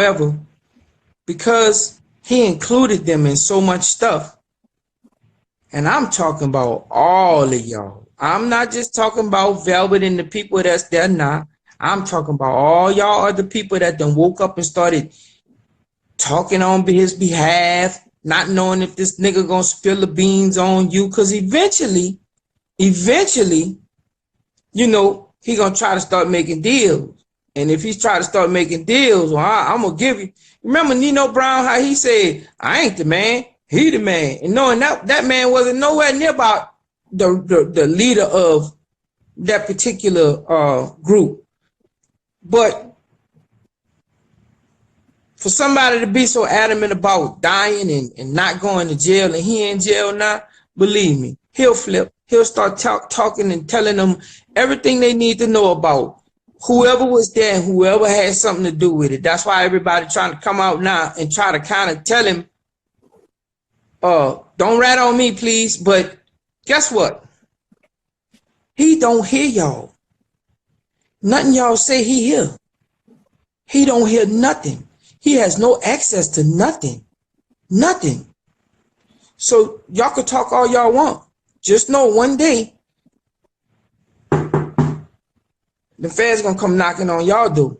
However, because he included them in so much stuff, and I'm talking about all of y'all. I'm not just talking about Velvet and the people that's there now. I'm talking about all y'all other people that done woke up and started talking on his behalf, not knowing if this nigga gonna spill the beans on you, because eventually, you know, he gonna try to start making deals. And if he's trying to start making deals, well, I'm gonna give you. Remember Nino Brown, how he said, I ain't the man, he the man. And knowing that man wasn't nowhere near about the leader of that particular group. But for somebody to be so adamant about dying and not going to jail, and he in jail now, believe me, he'll flip. He'll start talking and telling them everything they need to know about whoever was there and whoever had something to do with it. That's why everybody trying to come out now and try to kind of tell him, don't rat on me, please. But guess what? He don't hear y'all. Nothing y'all say he hear. He don't hear nothing. He has no access to nothing. Nothing. So y'all could talk all y'all want. Just know one day the feds gonna come knocking on y'all door.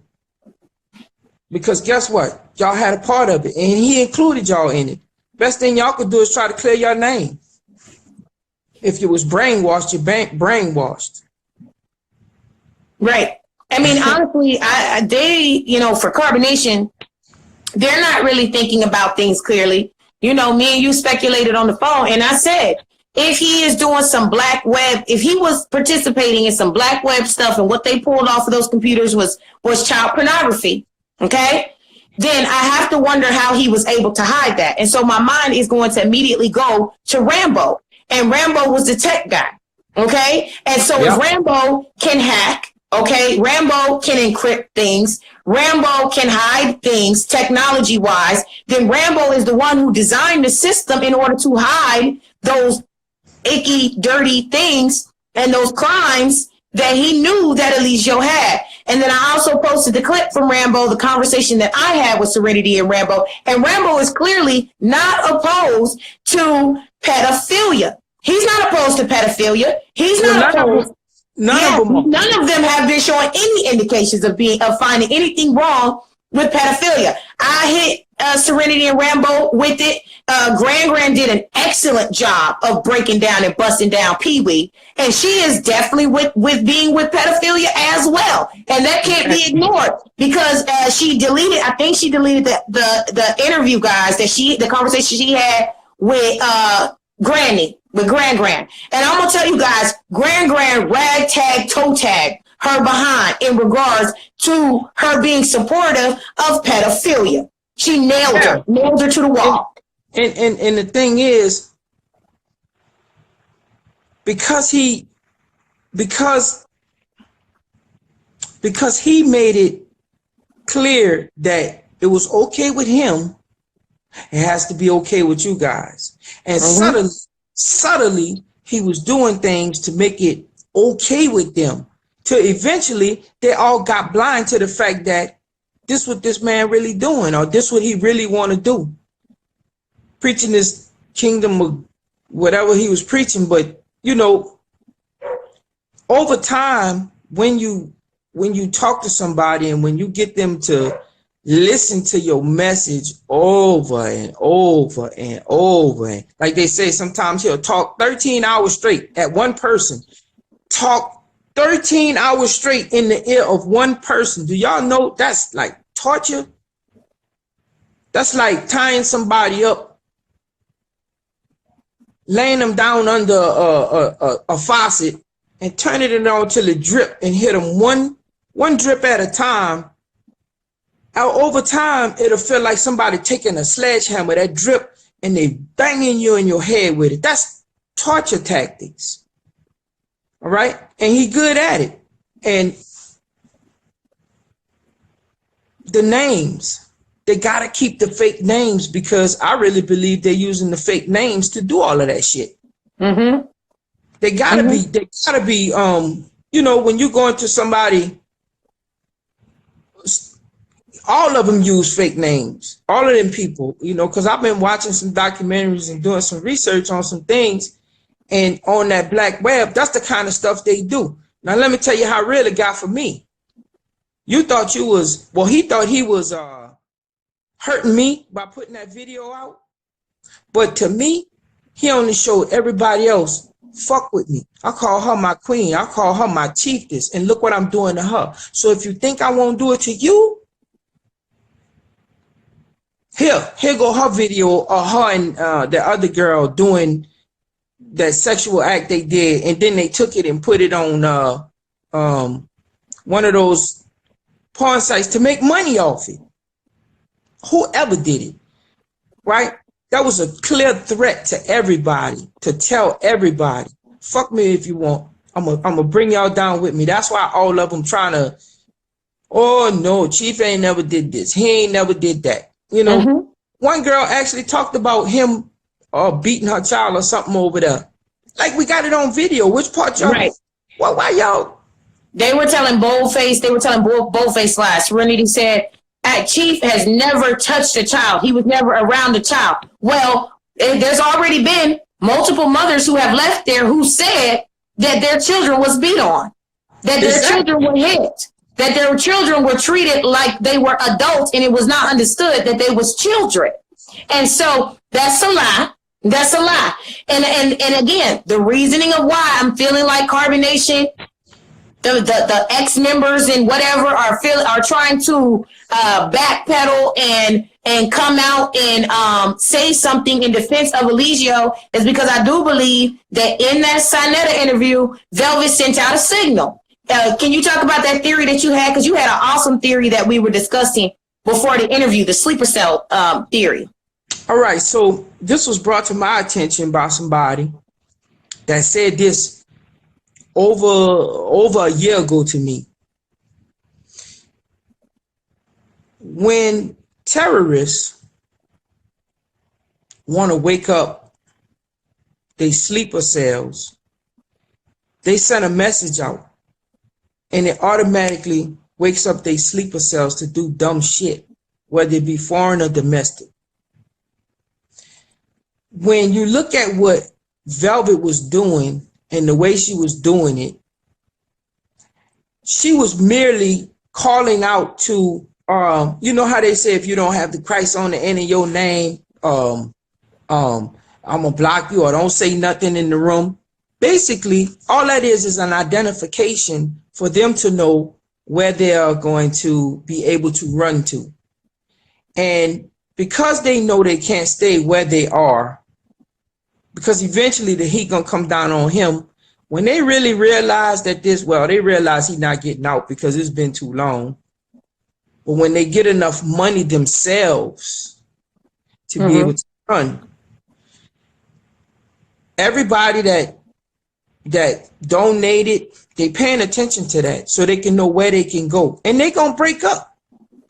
Because guess what? Y'all had a part of it, and he included y'all in it. Best thing y'all could do is try to clear your name. If you was brainwashed, you're brainwashed. Right. I mean, honestly, they, you know, for Carbonation, they're not really thinking about things clearly. You know, me and you speculated on the phone, and I said, if he is doing some black web, if he was participating in some black web stuff and what they pulled off of those computers was child pornography, okay, then I have to wonder how he was able to hide that. And so my mind is going to immediately go to Rambo. And Rambo was the tech guy, okay? And so if Rambo can hack, okay, Rambo can encrypt things, Rambo can hide things technology-wise, then Rambo is the one who designed the system in order to hide those icky, dirty things and those crimes that he knew that Eliseo had. And then I also posted the clip from Rambo, the conversation that I had with Serenity and Rambo. And Rambo is clearly not opposed to pedophilia. He's not opposed to pedophilia. He's not opposed. None of them have been showing any indications of finding anything wrong with pedophilia. I hit Serenity and Rambo with it. Gran did an excellent job of breaking down and busting down Pee-wee, and she is definitely with being with pedophilia as well, and that can't be ignored because she deleted. I think she deleted the interview, guys, the conversation she had with Granny, with Gran. And I'm gonna tell you guys, Gran ragtag toe tag her behind in regards to her being supportive of pedophilia. She nailed her to the wall. And the thing is, because he made it clear that it was okay with him, it has to be okay with you guys. And subtly, he was doing things to make it okay with them. Till eventually, they all got blind to the fact that this what this man really doing, or this what he really want to do. Preaching this kingdom of whatever he was preaching. But you know, over time, when you talk to somebody and when you get them to listen to your message over and over and over, and like they say, sometimes he'll talk 13 hours straight at one person, talk 13 hours straight in the ear of one person. Do y'all know that's like torture? That's like tying somebody up, laying them down under a faucet and turning it on till it drip and hit them one drip at a time. Over time, it'll feel like somebody taking a sledgehammer, that drip, and they banging you in your head with it. That's torture tactics. All right? And he good at it. And the names, they got to keep the fake names, because I really believe they're using the fake names to do all of that shit. They gotta be, you know, when you go into somebody, all of them use fake names. All of them people, you know, because I've been watching some documentaries and doing some research on some things, and on that black web, that's the kind of stuff they do. Now, let me tell you how real it got for me. You thought you was, well, he thought he was hurting me by putting that video out. But to me, he only showed everybody else, fuck with me. I call her my queen. I call her my chiefess. And look what I'm doing to her. So if you think I won't do it to you, here go her video of her and the other girl doing that sexual act they did. And then they took it and put it on one of those porn sites to make money off it. Whoever did it, right? That was a clear threat to everybody, to tell everybody, fuck me if you want. I'm gonna bring y'all down with me. That's why all of them trying to, oh no, Chief ain't never did this. He ain't never did that. You know, one girl actually talked about him beating her child or something over there. Like, we got it on video. Which part y'all? Right. Well, why y'all? They were telling boldface lies. Serenity said, Chief has never touched a child. He was never around a child. Well, there's already been multiple mothers who have left there who said that their children was beat on, that their children were hit, that their children were treated like they were adults, and it was not understood that they was children. And so that's a lie. That's a lie. And again, the reasoning of why I'm feeling like Carbonation, the ex-members and whatever are trying to backpedal and come out and say something in defense of Eligio is because I do believe that in that Sinetta interview, Velvet sent out a signal. Can you talk about that theory that you had? Because you had an awesome theory that we were discussing before the interview, the sleeper cell theory. All right, so this was brought to my attention by somebody that said this over a year ago to me. When terrorists want to wake up they sleeper cells, they send a message out and it automatically wakes up their sleeper cells to do dumb shit, whether it be foreign or domestic. When you look at what Velvet was doing and the way she was doing it, she was merely calling out to, you know how they say if you don't have the Christ on the end of your name, I'm gonna block you or don't say nothing in the room. Basically, all that is an identification for them to know where they are going to be able to run to. And because they know they can't stay where they are, because eventually the heat gonna come down on him, when they really realize that they realize he's not getting out because it's been too long. But when they get enough money themselves to be able to run, everybody that donated, they paying attention to that so they can know where they can go. And they gonna break up.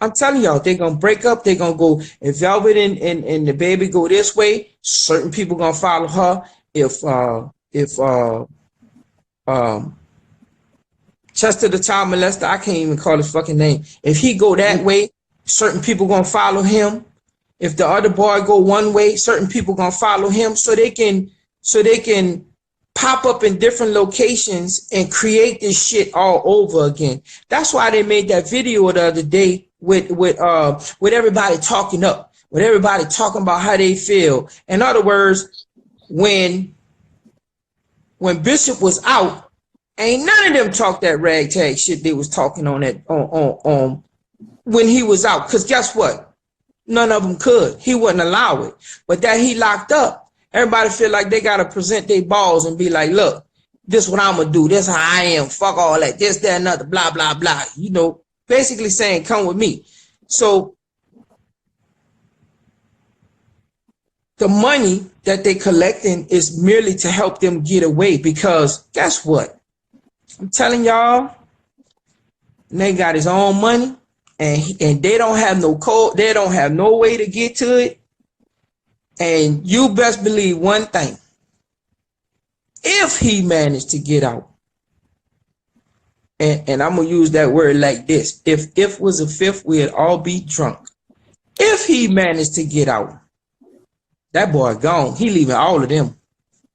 I'm telling y'all, they're gonna break up. They're gonna go, if Velvet and the baby go this way, certain people gonna follow her. If Chester the child molester, I can't even call his fucking name. If he go that way, certain people gonna follow him. If the other boy go one way, certain people gonna follow him so they can pop up in different locations and create this shit all over again. That's why they made that video the other day with everybody talking up, with everybody talking about how they feel. In other words, when Bishop was out, ain't none of them talk that ragtag shit they was talking on that on when he was out. Because guess what? None of them could. He wouldn't allow it. But that he locked up, everybody feel like they got to present their balls and be like, look, this what I'm going to do. This how I am. Fuck all that. This, that, another, blah, blah, blah. You know, basically saying, come with me. So the money that they collecting is merely to help them get away because guess what? I'm telling y'all, they got his own money and they don't have no code. They don't have no way to get to it. And you best believe one thing. If he managed to get out and I'm gonna use that word like this. If was a fifth, we'd all be drunk. If he managed to get out, that boy gone. He leaving all of them.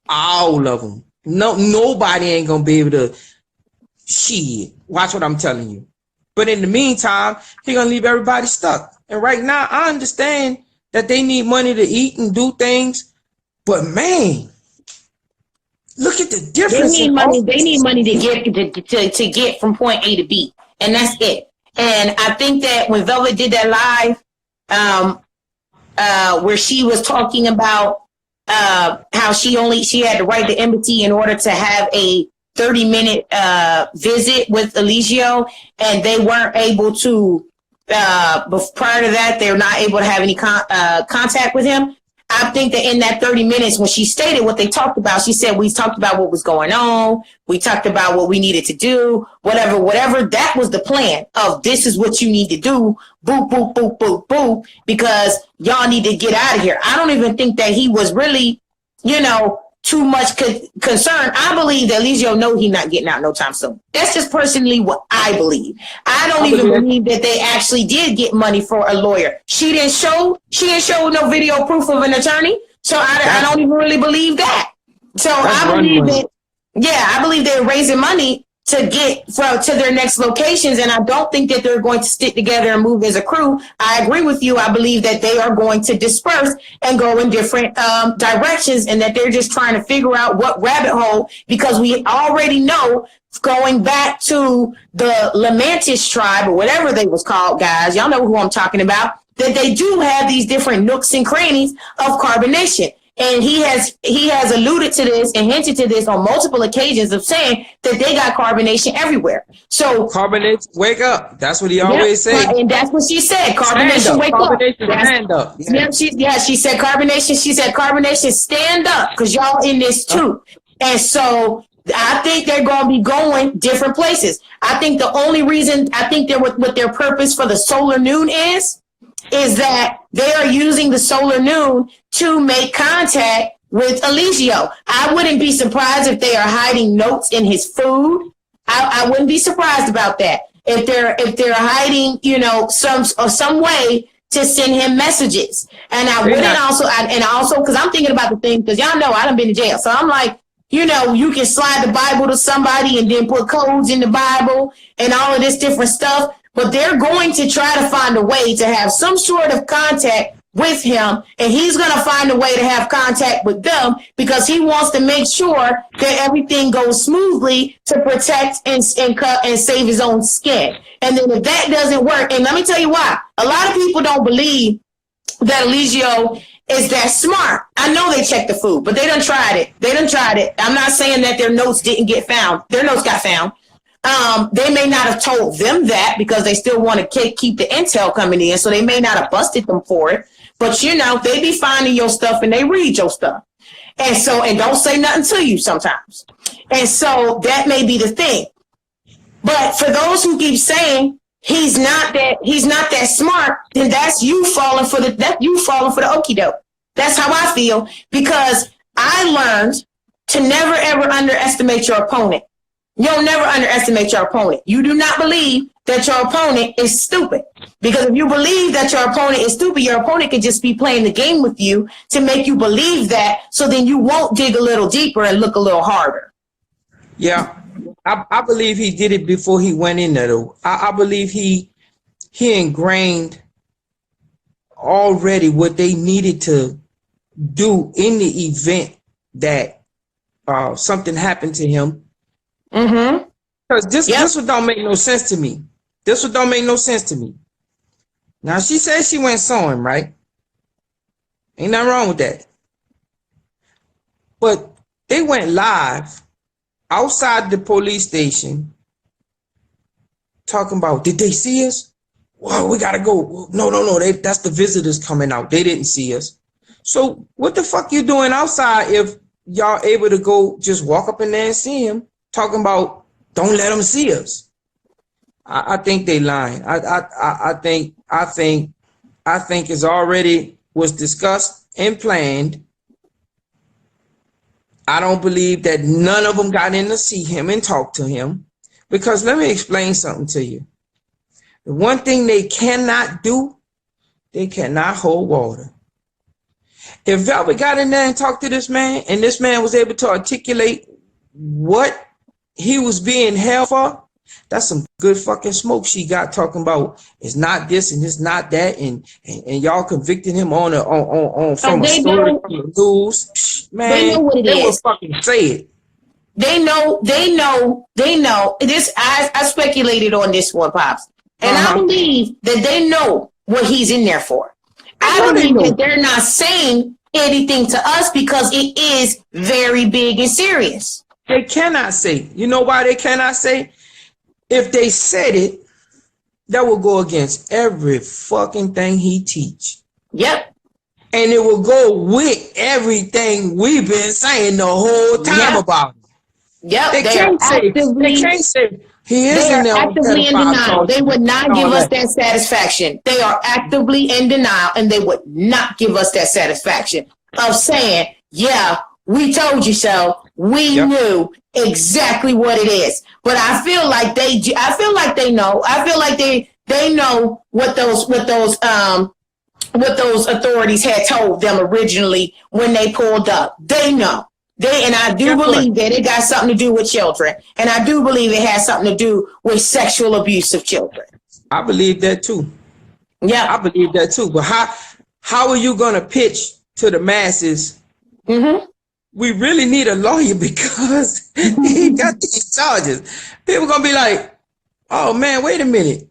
All of them. No, nobody ain't gonna be able to shit. Watch what I'm telling you. But in the meantime, he gonna leave everybody stuck. And right now, I understand that they need money to eat and do things. But man, look at the difference. They need money. They need money to get from point A to B, and that's it. And I think that when Velvet did that live, where she was talking about how she had to write the embassy in order to have a 30-minute visit with Eligio, and they weren't able to. But prior to that, they're not able to have any contact with him. I think that in that 30 minutes, when she stated what they talked about, she said, we talked about what was going on. We talked about what we needed to do, whatever. That was the plan of this is what you need to do. Boop, boop, boop, boop, boop, because y'all need to get out of here. I don't even think that he was really, too much concern. I believe that Eligio know he's not getting out no time soon. That's just personally what I believe. I don't even believe that they actually did get money for a lawyer. She didn't show no video proof of an attorney. So I don't even really believe that. So I believe they're raising money to get to their next locations, and I don't think that they're going to stick together and move as a crew. I agree with you. I believe that they are going to disperse and go in different directions, and that they're just trying to figure out what rabbit hole, because we already know, going back to the Lamantis tribe or whatever they was called, guys, y'all know who I'm talking about, that they do have these different nooks and crannies of carbonation. And he has alluded to this and hinted to this on multiple occasions of saying that they got carbonation everywhere. So carbonation, wake up. That's what he always says. And that's what she said. Carbonation, wake up. Stand up. She said carbonation. She said carbonation, stand up, because y'all in this too. And so I think they're going to be going different places. I think the only reason I think they're what their purpose for the solar noon is that they are using the solar noon to make contact with Eligio. I wouldn't be surprised if they are hiding notes in his food. I wouldn't be surprised about that. If they're hiding, some way to send him messages. And I wouldn't also because I'm thinking about the thing, because y'all know I done been to jail. So I'm like, you can slide the Bible to somebody and then put codes in the Bible and all of this different stuff. But they're going to try to find a way to have some sort of contact with him, and he's going to find a way to have contact with them, because he wants to make sure that everything goes smoothly to protect and save his own skin. And then if that doesn't work, and let me tell you why, a lot of people don't believe that Eligio is that smart. I know they checked the food, but they done tried it. I'm not saying that their notes didn't get found. Their notes got found. They may not have told them that because they still want to keep the intel coming in, so they may not have busted them for it. But they be finding your stuff and they read your stuff, and don't say nothing to you sometimes. And so that may be the thing. But for those who keep saying he's not that smart, then that's you falling for the okie doke. That's how I feel, because I learned to never ever underestimate your opponent. You'll never underestimate your opponent. You do not believe that your opponent is stupid. Because if you believe that your opponent is stupid, your opponent could just be playing the game with you to make you believe that, so then you won't dig a little deeper and look a little harder. Yeah, I believe he did it before he went in there, though. I believe he ingrained already what they needed to do in the event that something happened to him. Mm-hmm. Because this one don't make no sense to me. Now, she said she went sewing, right? Ain't nothing wrong with that. But they went live outside the police station talking about, did they see us? Well, we gotta go. No. That's the visitors coming out. They didn't see us. So what the fuck you doing outside if y'all able to go just walk up in there and see him? Talking about don't let them see us. I think they lying. I think it's already was discussed and planned. I don't believe that none of them got in to see him and talk to him. Because let me explain something to you. The one thing they cannot do, they cannot hold water. If Velvet got in there and talked to this man, and this man was able to articulate what he was being held for, that's some good fucking smoke she got, talking about it's not this and it's not that, and y'all convicted him on from a story from the news. Man, they know what it they is. will fucking say it. They know. This I speculated on this one, Pops. And I believe that they know what he's in there for. I believe that they're not saying anything to us because it is very big and serious. They cannot say. You know why they cannot say? If they said it, that will go against every fucking thing he teach. Yep. And it will go with everything we've been saying the whole time about it. Yep. They can't say he is in there actively in denial. They would not give us that satisfaction. They are actively in denial, and they would not give us that satisfaction of saying, yeah, we told you so. We knew exactly what it is. But I feel like they know. I feel like they know what those authorities had told them originally when they pulled up. They know. And I do believe that it got something to do with children. And I do believe it has something to do with sexual abuse of children. I believe that too. Yeah. I believe that too. But how are you going to pitch to the masses? Mm-hmm. We really need a lawyer because he got these charges. People going to be like, oh man, wait a minute.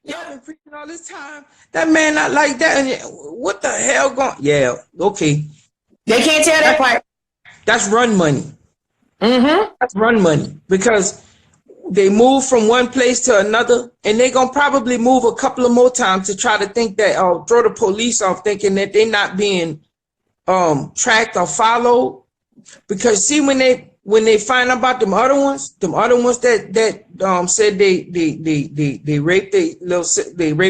Y'all been preaching all this time. That man not like that. And what the hell going? Yeah. Okay. They can't tell that part. That's run money. Mm-hmm. That's run money because they move from one place to another, and they're going to probably move a couple of more times to try to think that, throw the police off, thinking that they're not being tracked or followed. Because see, when they find out about them other ones that said they raped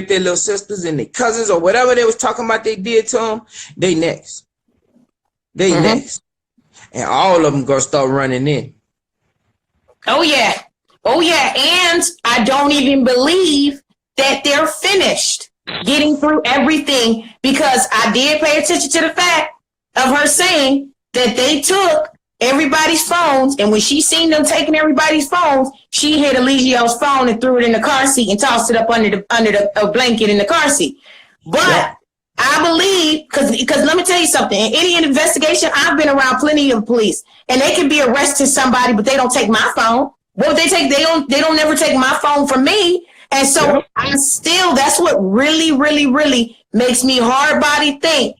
their little sisters and their cousins or whatever they was talking about they did to them, they next. Next. And all of them gonna start running in. Oh yeah. And I don't even believe that they're finished getting through everything, because I did pay attention to the fact of her saying that they took everybody's phones, and when she seen them taking everybody's phones, she hid Eligio's phone and threw it in the car seat and tossed it up under the blanket in the car seat. But I believe, because let me tell you something. In any investigation, I've been around plenty of police, and they can be arresting somebody, but they don't take my phone. What they take? They don't never take my phone from me. And so that's what really, really, really makes me hard body think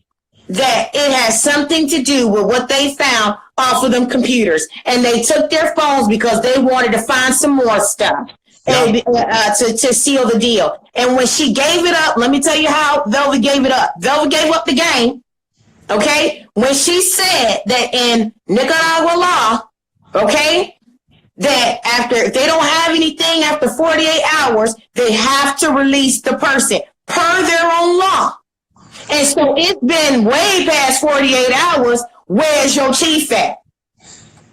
that it has something to do with what they found off of them computers, and they took their phones because they wanted to find some more stuff. And, to seal the deal. And when she gave it up, let me tell you how Velvet gave it up. Velvet gave up the game. Okay? When she said that in Nicaragua law, okay, that if they don't have anything after 48 hours, they have to release the person per their own law. And so it's been way past 48 hours. Where's your chief at?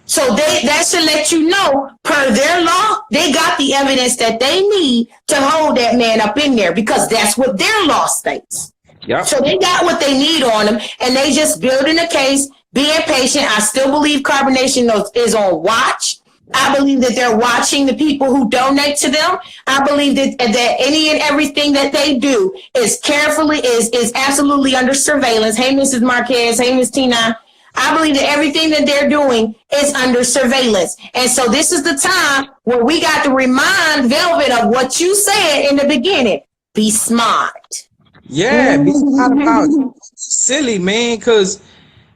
So that should let you know, per their law, they got the evidence that they need to hold that man up in there, because that's what their law states. Yep. So they got what they need on them, and they just building a case, being patient. I still believe Carbonation is on watch. I believe that they're watching the people who donate to them. I believe that any and everything that they do is absolutely under surveillance. Hey, Mrs. Marquez. Hey, Ms. Tina. I believe that everything that they're doing is under surveillance. And so this is the time where we got to remind Velvet of what you said in the beginning. Be smart. Yeah, be smart about it. Silly, man, because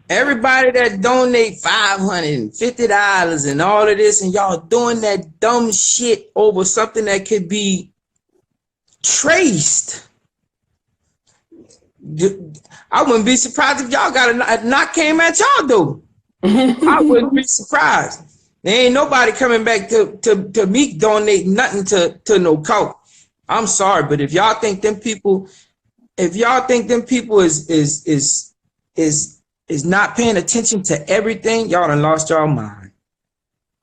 everybody that donate $550 and all of this, and y'all doing that dumb shit over something that could be traced. I wouldn't be surprised if y'all got a knock came at y'all, though. I wouldn't be surprised. There ain't nobody coming back to me donating nothing to no cult. I'm sorry, but if y'all think them people is not paying attention to everything, y'all done lost y'all mind.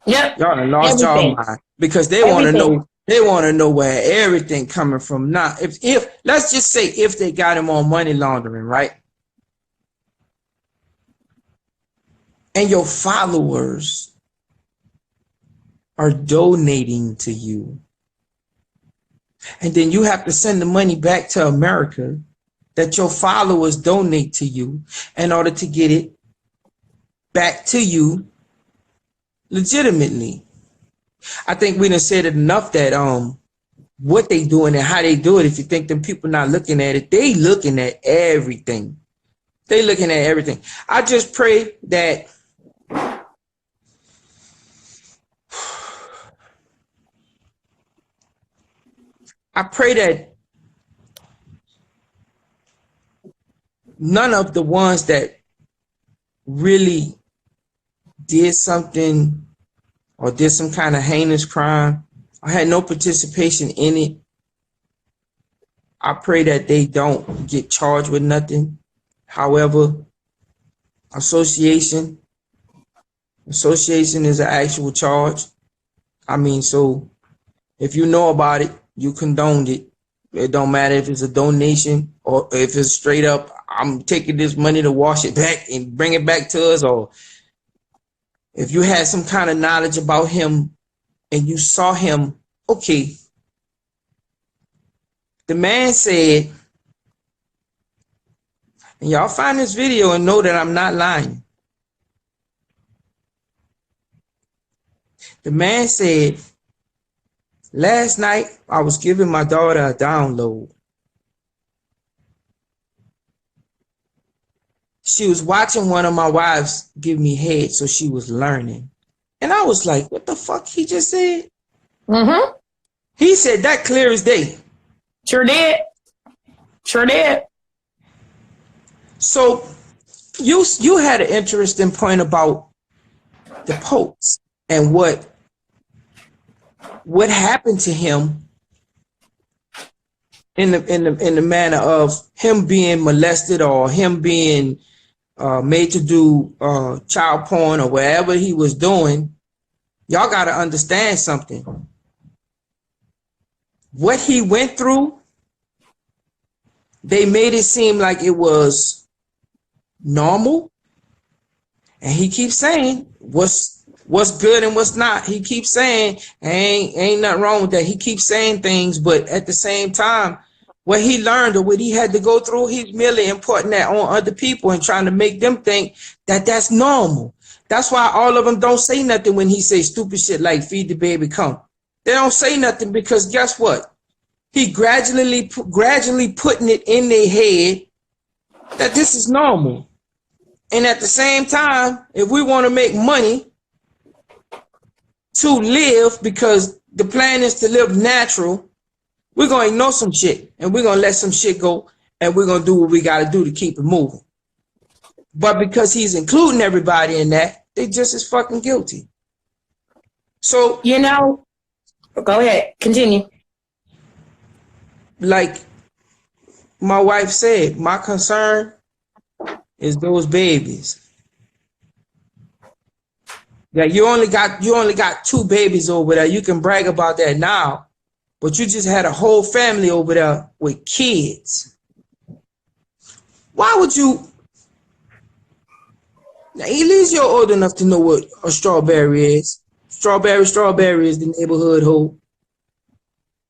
Yep. Y'all done lost y'all Everything. mind because they want to Everything. know. They want to know where everything coming from. Now, if let's just say if they got him on money laundering, right? And your followers are donating to you, and then you have to send the money back to America that your followers donate to you in order to get it back to you legitimately. I think we done said it enough that what they doing and how they do it. If you think them people not looking at it, they looking at everything. They looking at everything. I just pray that none of the ones that really did something or did some kind of heinous crime, I had no participation in it. I pray that they don't get charged with nothing. However, association is an actual charge. I mean, so if you know about it, you condoned it. It don't matter if it's a donation or if it's straight up, I'm taking this money to wash it back and bring it back to us, or if you had some kind of knowledge about him and you saw him, okay. The man said, and y'all find this video and know that I'm not lying. The man said, last night I was giving my daughter a download. She was watching one of my wives give me head, so she was learning. And I was like, what the fuck he just said? Mm-hmm. He said that clear as day. Sure did. Sure did. So you had an interesting point about the popes and what happened to him in the manner of him being molested or him being made to do child porn or whatever he was doing. Y'all got to understand something. What he went through, they made it seem like it was normal. And he keeps saying what's good and what's not. He keeps saying ain't nothing wrong with that. He keeps saying things, but at the same time, what he learned or what he had to go through, he's merely importing that on other people and trying to make them think that that's normal. That's why all of them don't say nothing when he says stupid shit like feed the baby, come. They don't say nothing because guess what? He gradually putting it in their head that this is normal. And at the same time, if we want to make money to live, because the plan is to live natural, we're going to ignore some shit and we're going to let some shit go and we're going to do what we got to do to keep it moving. But because he's including everybody in that, they just as fucking guilty. So, you know, go ahead, continue. Like my wife said, my concern is those babies. Yeah, you only got 2 babies over there. You can brag about that now, but you just had a whole family over there with kids. Why would you? Now, at least you're old enough to know what a strawberry is. Strawberry is the neighborhood hope.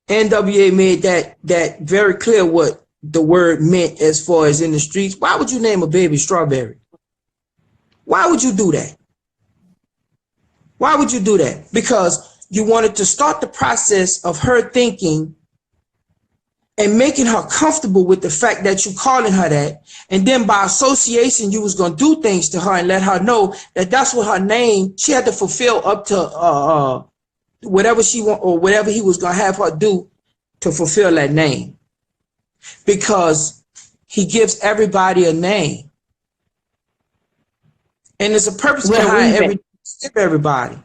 NWA made that very clear what the word meant as far as in the streets. Why would you name a baby Strawberry? Why would you do that? Why would you do that? Because you wanted to start the process of her thinking and making her comfortable with the fact that you calling her that. And then by association, you was going to do things to her and let her know that that's what her name, she had to fulfill up to whatever she want or whatever he was going to have her do to fulfill that name. Because he gives everybody a name. And there's a purpose behind everybody.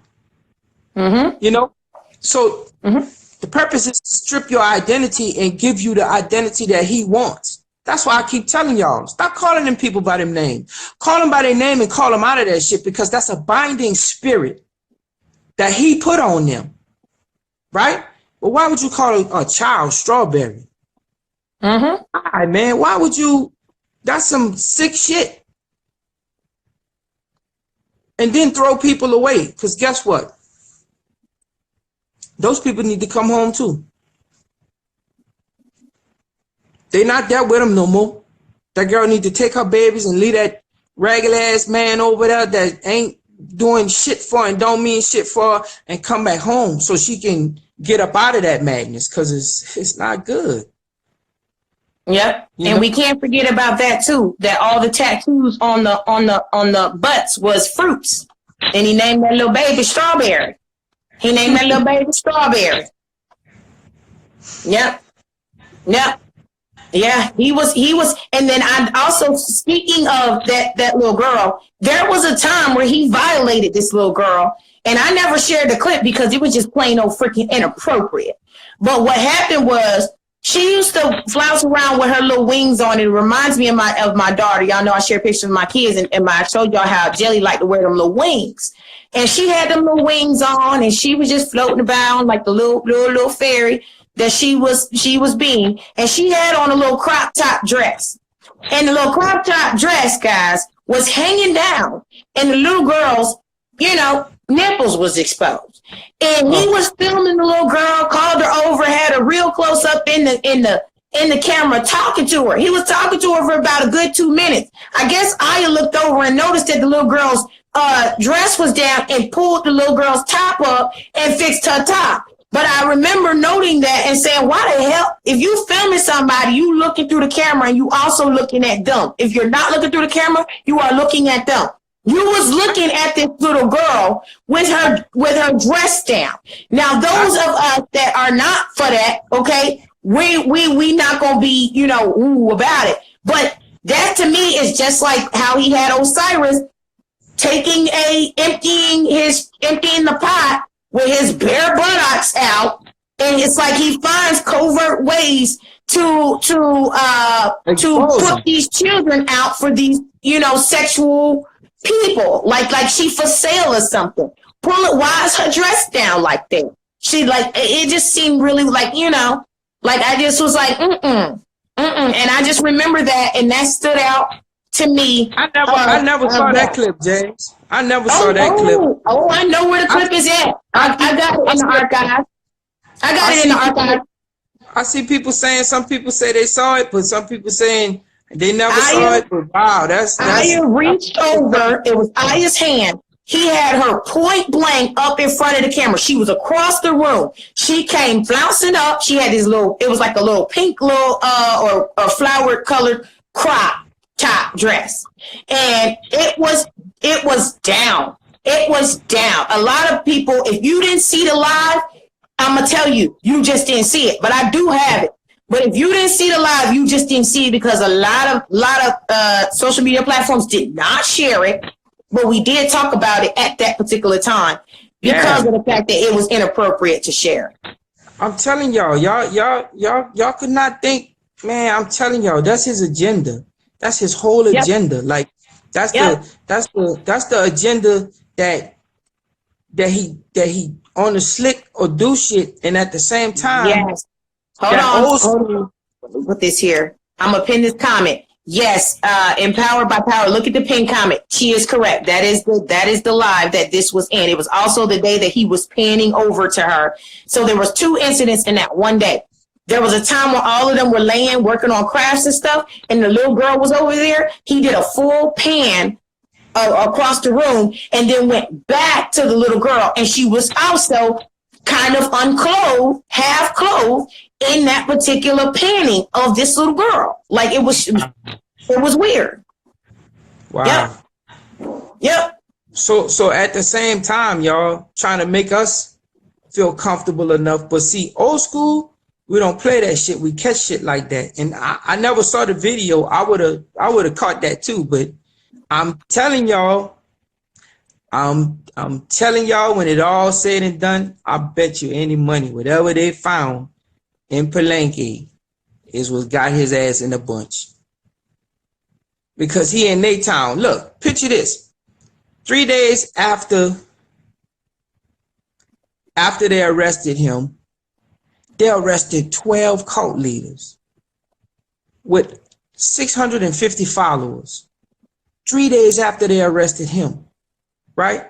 Mm-hmm. You know? So the purpose is to strip your identity and give you the identity that he wants. That's why I keep telling y'all, stop calling them people by their name. Call them by their name and call them out of that shit, because that's a binding spirit. that he put on them, right? But why would you call a child strawberry? All right, man. Why would you? That's some sick shit. And then throw people away. Because guess what? Those people need to come home too. They not there with them no more. That girl need to take her babies and leave that ragged ass man over there that ain't doing shit for her and don't mean shit for her and come back home so she can get up out of that madness, because it's not good. Yep. You and know? We can't forget about that too, that all the tattoos on the butts was fruits. And he named that little baby Strawberry. He named that little baby Strawberry. Yep. Yep. Yeah, he was, and then I also, speaking of that little girl, there was a time where he violated this little girl, and I never shared the clip because it was just plain old freaking inappropriate. But what happened was, she used to flounce around with her little wings on. It reminds me of my daughter. Y'all know I share pictures of my kids, and I showed y'all how Jelly liked to wear them little wings. And she had them little wings on, and she was just floating about like the little fairy that she was being. And she had on a little crop top dress. And the little crop top dress, guys, was hanging down. And the little girl's, nipples was exposed. And he was filming the little girl, called her over, had a real close up in the camera talking to her. He was talking to her for about a good 2 minutes. I guess Aya looked over and noticed that the little girl's dress was down and pulled the little girl's top up and fixed her top. But I remember noting that and saying, why the hell, if you filming somebody, you looking through the camera and you also looking at them. If you're not looking through the camera, you are looking at them. You was looking at this little girl with her dress down. Now, those of us that are not for that, okay, we not gonna be, ooh about it. But that to me is just like how he had Osiris emptying the pot with his bare buttocks out, and it's like he finds covert ways to put these children out for these, sexual people, like she for sale or something. Why is her dress down like that? She it just seemed really I just was like, and I just remember that, and that stood out to me. I never saw that clip, James. I never saw that clip. Oh, I know where the clip is at. I got it in the archive. I got it in the archive. I see people saying, some people say they saw it, but some people saying they never saw it. But wow, that's Aya reached over. It was Aya's hand. He had her point blank up in front of the camera. She was across the room. She came flouncing up. She had this it was like a little pink or flower colored crop top dress. And it was down. It was down. A lot of people, if you didn't see the live, I'm going to tell you, you just didn't see it. But I do have it. But if you didn't see the live, you just didn't see it because a lot of social media platforms did not share it. But we did talk about it at that particular time because of the fact that it was inappropriate to share. I'm telling y'all could not think, man, I'm telling y'all, that's his agenda. That's his whole agenda. Like that's the agenda that he on the slick or do shit, and at the same time. Yes. Hold on. Let me put this here. I'm gonna pin this comment. Yes, empowered by power. Look at the pin comment. She is correct. That is the live that this was in. It was also the day that he was panning over to her. So there was 2 incidents in that one day. There was a time when all of them were laying, working on crafts and stuff, and the little girl was over there. He did a full pan across the room and then went back to the little girl. And she was also kind of unclothed, half clothed in that particular panning of this little girl. Like it was weird. Wow. Yep. So at the same time, y'all trying to make us feel comfortable enough. But see, old school, we don't play that shit. We catch shit like that. And I never saw the video. I would have caught that too. But I'm telling y'all, when it all said and done, I bet you any money, whatever they found in Palenque is what got his ass in a bunch. Because he in their town. Look, picture this. 3 days after after they arrested him, they arrested 12 cult leaders with 650 followers 3 days after they arrested him, right?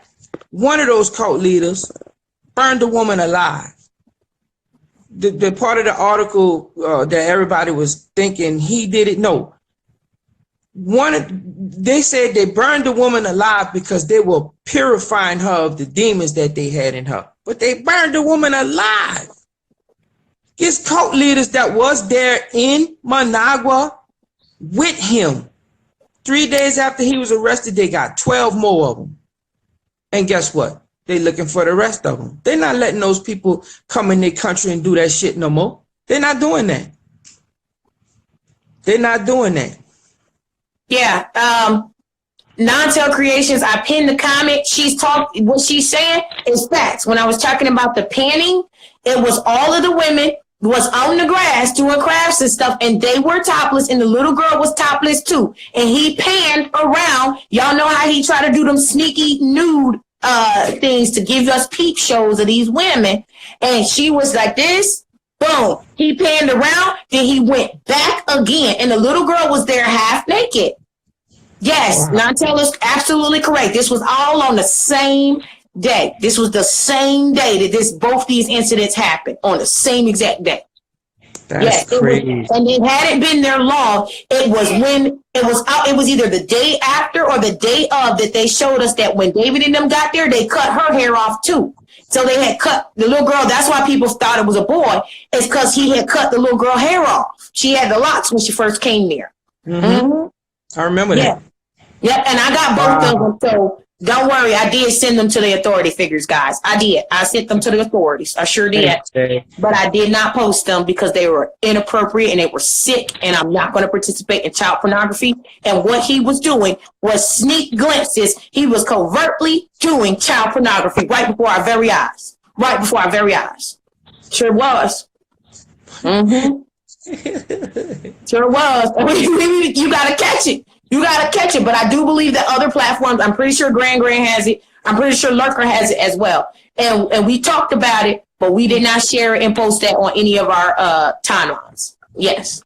One of those cult leaders burned a woman alive. The part of the article that everybody was thinking he did it, no. They said they burned the woman alive because they were purifying her of the demons that they had in her. But they burned the woman alive. His cult leaders that was there in Managua with him. 3 days after he was arrested, they got 12 more of them. And guess what? They looking for the rest of them. They're not letting those people come in their country and do that shit no more. They're not doing that. They're not doing that. Yeah. Non-Tel Creations, I pinned the comment. What she's saying is facts. When I was talking about the panning, it was all of the women was on the grass doing crafts and stuff, and they were topless, and the little girl was topless too. And he panned around. Y'all know how he tried to do them sneaky nude things to give us peep shows of these women, and she was like this. Boom. He panned around, then he went back again, and the little girl was there half naked. Yes, wow. Nantel is absolutely correct. This was all on the same day. This was the same day that both these incidents happened, on the same exact day. That's crazy. And it hadn't been there long. It was either the day after or the day of that they showed us that when David and them got there, they cut her hair off too. So they had cut the little girl. That's why people thought it was a boy. It's because he had cut the little girl hair off. She had the locks when she first came there. I remember that. Yep, and I got both of them. So don't worry, I did send them to the authority figures, guys. I did. I sent them to the authorities. I sure did. Okay. But I did not post them because they were inappropriate and they were sick, and I'm not going to participate in child pornography. And what he was doing was sneak glimpses. He was covertly doing child pornography right before our very eyes. Right before our very eyes. Sure was. Sure was. You got to catch it. You got to catch it. But I do believe that other platforms, I'm pretty sure Grand has it. I'm pretty sure Lurker has it as well. And we talked about it, but we did not share it and post that on any of our timelines. Yes.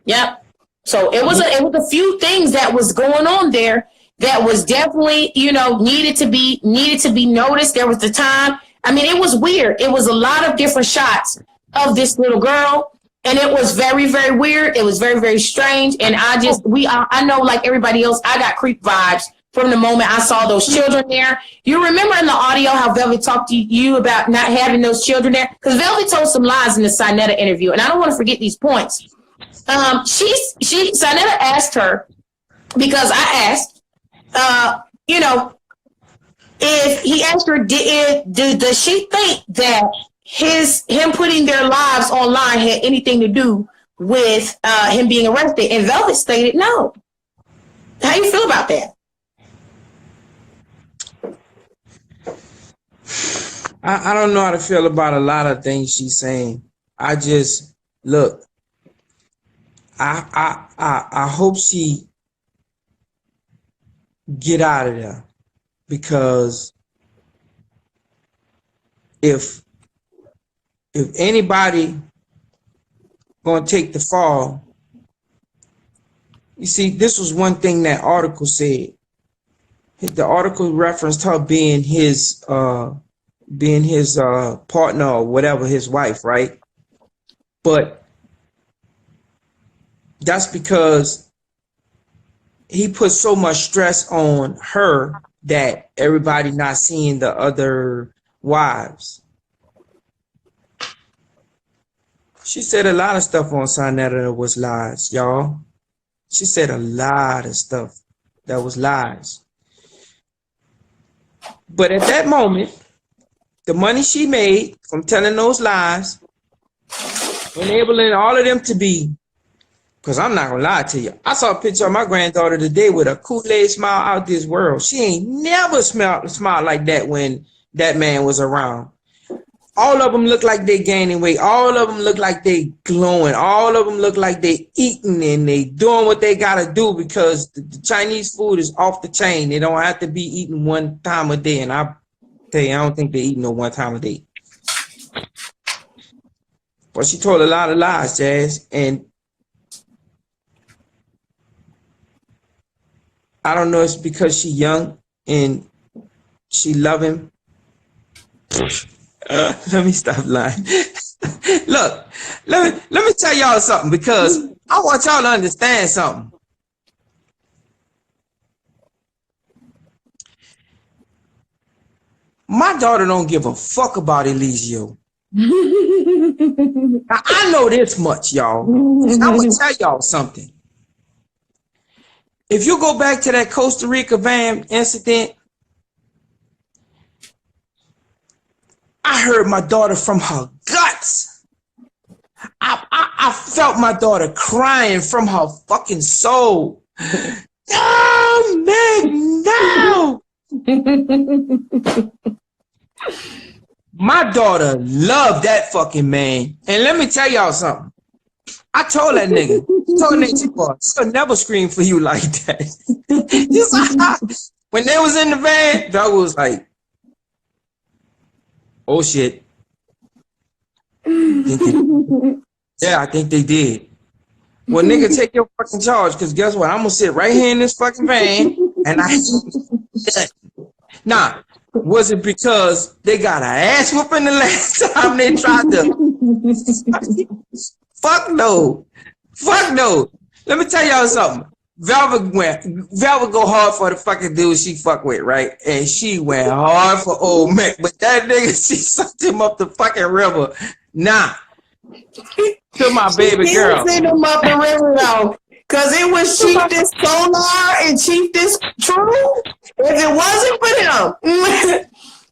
Yep. So it was a few things that was going on there that was definitely, needed to be noticed. There was the time. I mean, it was weird. It was a lot of different shots of this little girl. And it was very, very weird. It was very, very strange. And I know, like everybody else, I got creep vibes from the moment I saw those children there. You remember in the audio how Velvet talked to you about not having those children there? Because Velvet told some lies in the Sinetta interview, and I don't want to forget these points. Sinetta asked her, because I asked, if he asked her, does she think that him putting their lives online had anything to do with him being arrested? And Velvet stated no. How you feel about that? I don't know how to feel about a lot of things she's saying. I just look. I hope she get out of there, because if anybody gonna take the fall, you see, this was one thing that article said. The article referenced her being his partner or whatever, his wife, right? But that's because he put so much stress on her that everybody not seeing the other wives. She said a lot of stuff on Sinetta that was lies, y'all. She said a lot of stuff that was lies. But at that moment, the money she made from telling those lies, enabling all of them to be, because I'm not going to lie to you, I saw a picture of my granddaughter today with a Kool-Aid smile out this world. She ain't never smiled like that when that man was around. All of them look like they gaining weight. All of them look like they glowing. All of them look like they eating and they doing what they gotta do, because the Chinese food is off the chain. They don't have to be eating one time a day. And tell you, I don't think they eat no one time a day. But she told a lot of lies, Jazz, and I don't know. It's because she young and she love him. Let me stop lying. Look, let me tell y'all something, because I want y'all to understand something. My daughter don't give a fuck about Eliseo. Now, I know this much, y'all. I'm gonna tell y'all something. If you go back to that Costa Rica van incident, I heard my daughter from her guts. I felt my daughter crying from her fucking soul. No, Meg, no. My daughter loved that fucking man. And let me tell y'all something. I told that nigga, she'll never scream for you like that. When they was in the van, Doug was like, oh shit. Yeah, I think they did. Well, nigga, take your fucking charge, because guess what? I'm gonna sit right here in this fucking van and Nah, was it because they got an ass whooping the last time they tried to? Fuck no. Fuck no. Let me tell y'all something. Velvet go hard for the fucking dude she fuck with, right? And she went hard for old Mac. But that nigga, she sucked him up the fucking river. Nah. To my baby girl. She sent him up the river though. Cause it was Chief this Solar and Chief this True. If it wasn't for him,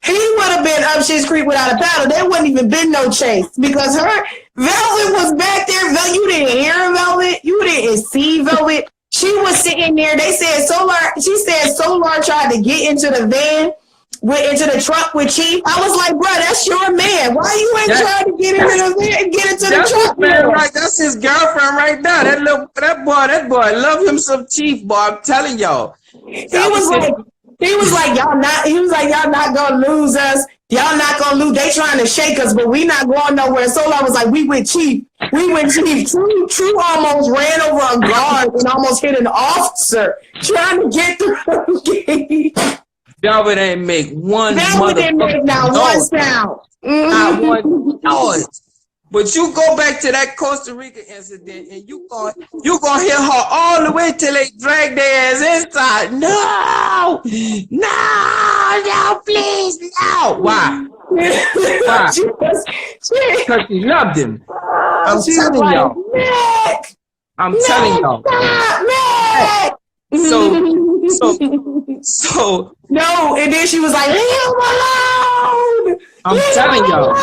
he would have been up Shit's Creek without a paddle. There wouldn't even been no chase, because her Velvet was back there. You didn't hear Velvet. You didn't see Velvet. She was sitting there. They said Solar. She said Solar tried to get into the van, went into the truck with Chief. I was like, bro, that's your man. Why you ain't trying to get into the van and get into the truck? Man, right, that's his girlfriend right now. That boy, love him some Chief, boy. I'm telling y'all. He was like, y'all not gonna lose us. Y'all not gonna lose. They trying to shake us, but we not going nowhere. Solar was like, we with Chief. True almost ran over a guard and almost hit an officer trying to get through the gate. Velvet ain't make one. Velvet didn't make not one sound. Not one noise. But you go back to that Costa Rica incident and you gonna hear her all the way till they drag their ass inside. No, please, no. Why? Why? Because she loved him. I'm telling y'all. I'm telling y'all. So no, and then she was like, leave him alone. I'm telling y'all.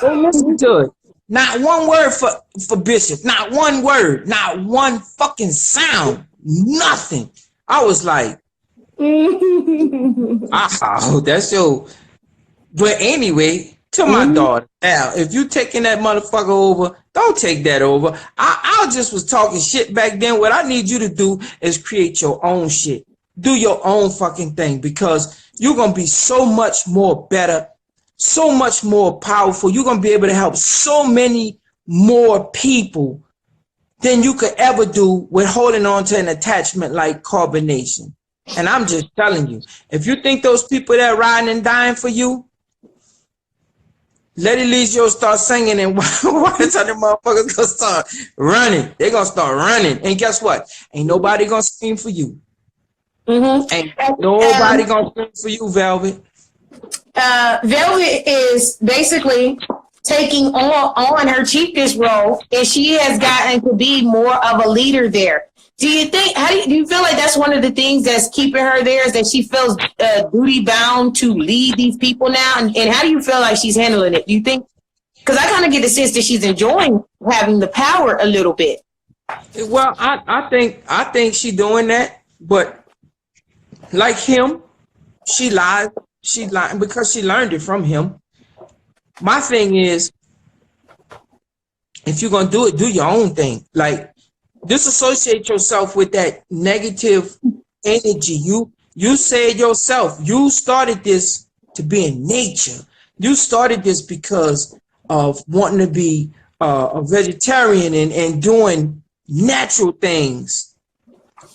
Don't listen to it. Not one word for Bishop. Not one word. Not one fucking sound. Nothing. I was like, oh, that's your. But anyway, to my daughter, now, if you taking that motherfucker over, don't take that over. I just was talking shit back then. What I need you to do is create your own shit. Do your own fucking thing, because you're going to be so much more better, so much more powerful. You're going to be able to help so many more people than you could ever do with holding on to an attachment like carbonation. And I'm just telling you, if you think those people that are riding and dying for you, let Eliseo start singing, and why the motherfuckers gonna start running? They're gonna start running. And guess what? Ain't nobody gonna scream for you. Ain't nobody gonna scream for you, Velvet. Velvet is basically taking on her chiefess role, and she has gotten to be more of a leader there. Do you think? Do you feel like that's one of the things that's keeping her there, is that she feels duty bound to lead these people now? And how do you feel like she's handling it? Do you think? Because I kind of get the sense that she's enjoying having the power a little bit. Well, I think she's doing that, but like him, she lied. She lied because she learned it from him. My thing is, if you're gonna do it, do your own thing. Like, disassociate yourself with that negative energy. You said yourself, you started this to be in nature. You started this because of wanting to be a vegetarian and doing natural things.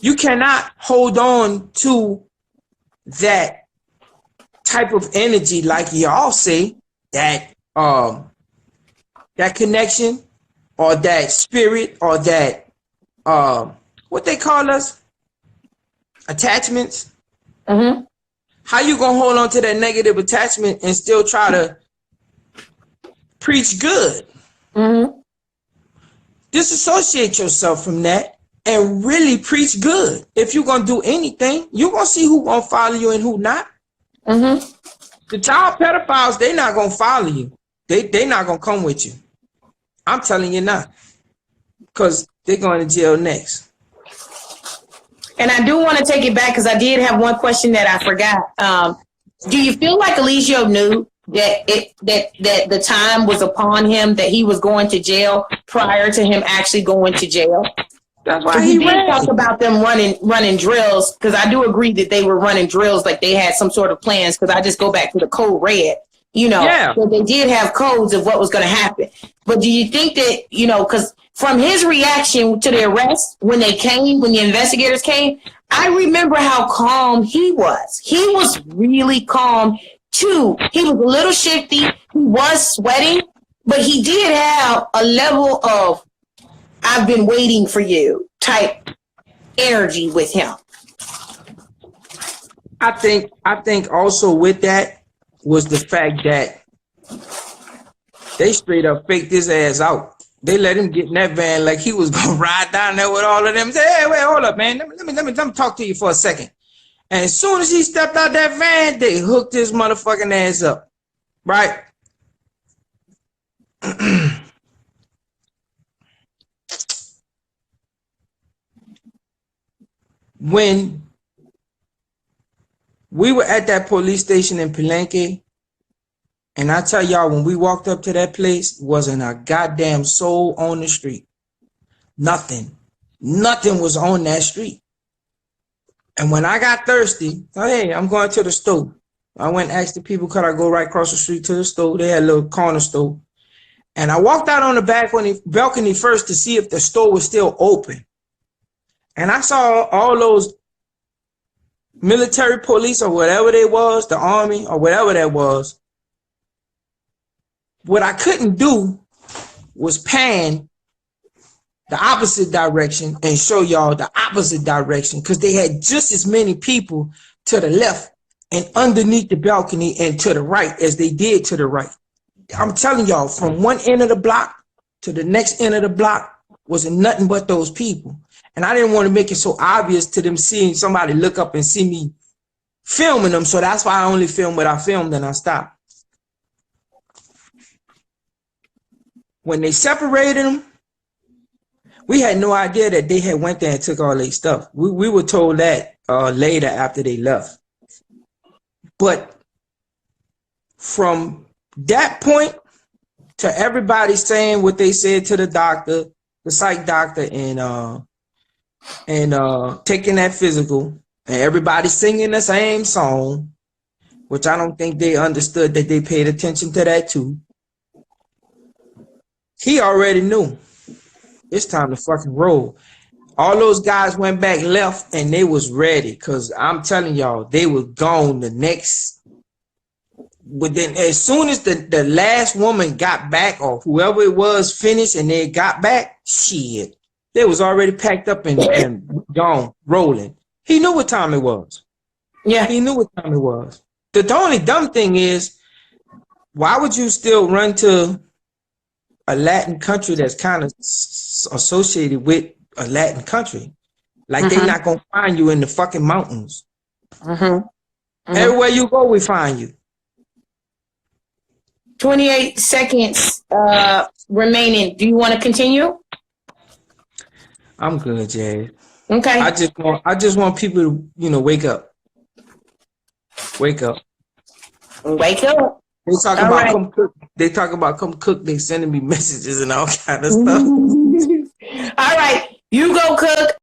You cannot hold on to that type of energy, like y'all say, that that connection or that spirit or that what they call us, attachments. Mm-hmm. How you gonna hold on to that negative attachment and still try to preach good? Mm-hmm. Disassociate yourself from that and really preach good. If you're gonna do anything, you're gonna see who gonna follow you and who not. Mm-hmm. The child pedophiles, they not gonna follow you. They not gonna come with you. I'm telling you not, because they're going to jail next. And I do want to take it back because I did have one question that I forgot. Do you feel like Eligio knew that the time was upon him, that he was going to jail prior to him actually going to jail? That's why he he did ran. talk about them running drills, because I do agree that they were running drills like they had some sort of plans, because I just go back to the code red. Yeah. So they did have codes of what was going to happen. But do you think that, because from his reaction to the arrest, when the investigators came, I remember how calm he was. He was really calm too. He was a little shifty. He was sweating, but he did have a level of "I've been waiting for you" type energy with him. I think also with that was the fact that they straight up faked his ass out. They let him get in that van like he was gonna ride down there with all of them. Say, hey, wait, hold up, man. Let me talk to you for a second. And as soon as he stepped out that van, they hooked his motherfucking ass up. Right? When we were at that police station in Palenque, and I tell y'all, when we walked up to that place, wasn't a goddamn soul on the street. Nothing. Nothing was on that street. And when I got thirsty, hey, I'm going to the store. I went and asked the people, could I go right across the street to the store? They had a little corner store. And I walked out on the balcony first to see if the store was still open. And I saw all those military police or whatever they was, the army or whatever that was. What I couldn't do was pan the opposite direction and show y'all the opposite direction, because they had just as many people to the left and underneath the balcony and to the right as they did to the right. I'm telling y'all, from one end of the block to the next end of the block wasn't nothing but those people. And I didn't want to make it so obvious to them seeing somebody look up and see me filming them. So that's why I only filmed what I filmed and I stopped. When they separated them, we had no idea that they had went there and took all their stuff. We were told that later after they left. But from that point to everybody saying what they said to the doctor, the psych doctor, and taking that physical, and everybody singing the same song, which I don't think they understood that they paid attention to that too. He already knew it's time to fucking roll. All those guys went back left and they was ready, because I'm telling y'all, they was gone the next. Within, as soon as the last woman got back, or whoever it was finished and they got back, shit, they was already packed up and gone, rolling. He knew what time it was. Yeah. He knew what time it was. The only dumb thing is, why would you still run to a Latin country that's kind of associated with a Latin country? Like, they're not going to find you in the fucking mountains. Everywhere you go, we find you. 28 seconds remaining. Do you want to continue? I'm good, Jay. Okay. I just want people to, wake up. Wake up. Wake up. They talk about right. Come cook. They talk about come cook. They sending me messages and all kind of stuff. All right. You go cook.